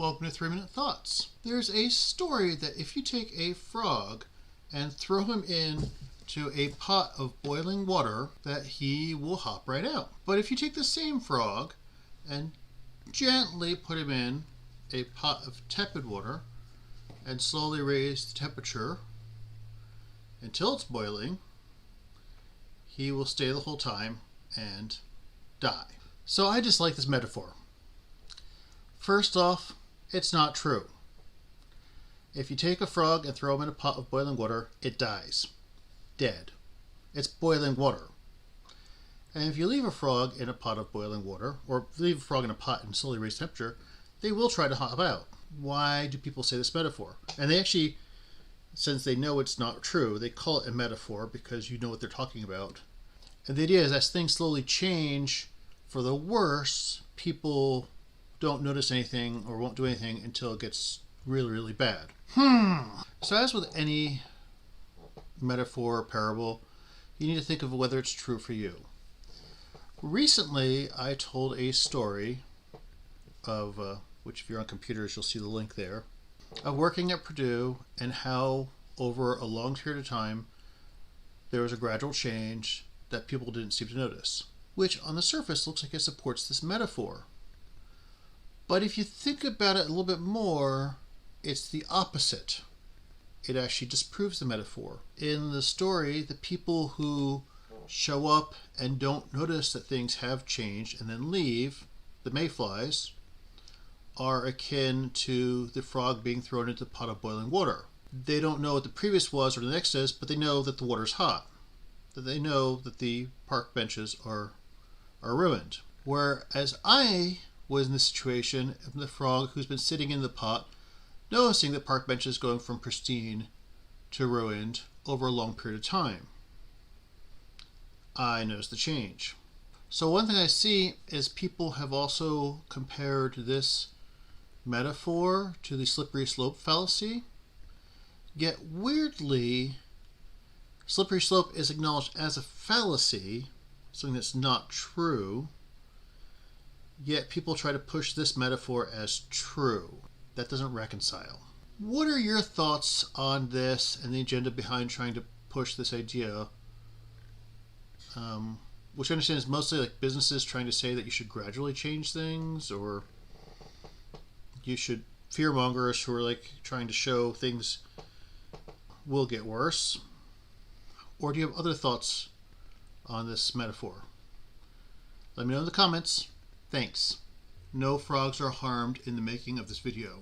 Welcome to 3 Minute Thoughts. There's a story that if you take a frog and throw him into a pot of boiling water, that he will hop right out. But if you take the same frog and gently put him in a pot of tepid water and slowly raise the temperature until it's boiling, he will stay the whole time and die. So I just like this metaphor. First off, it's not true. If you take a frog and throw him in a pot of boiling water, it dies. Dead. It's boiling water. And if you leave a frog in a pot of boiling water, or leave a frog in a pot and slowly raise temperature, they will try to hop out. Why do people say this metaphor? And they actually, since they know it's not true, they call it a metaphor because you know what they're talking about. And the idea is as things slowly change for the worse, people don't notice anything or won't do anything until it gets really, really bad. So as with any metaphor or parable, you need to think of whether it's true for you. Recently, I told a story of, which if you're on computers, you'll see the link there, of working at Purdue and how over a long period of time, there was a gradual change that people didn't seem to notice, which on the surface looks like it supports this metaphor. But if you think about it a little bit more, it's the opposite. It actually disproves the metaphor. In the story, the people who show up and don't notice that things have changed and then leave, the mayflies, are akin to the frog being thrown into a pot of boiling water. They don't know what the previous was or the next is, but they know that the water's hot. That they know that the park benches are ruined. Whereas I was in the situation of the frog who's been sitting in the pot, noticing that park benches going from pristine to ruined over a long period of time. I noticed the change. So one thing I see is people have also compared this metaphor to the slippery slope fallacy. Yet weirdly, slippery slope is acknowledged as a fallacy, something that's not true, yet people try to push this metaphor as true. That doesn't reconcile. What are your thoughts on this and the agenda behind trying to push this idea, which I understand is mostly like businesses trying to say that you should gradually change things, or you should fearmongers who are like trying to show things will get worse? Or do you have other thoughts on this metaphor? Let me know in the comments. Thanks. No frogs are harmed in the making of this video.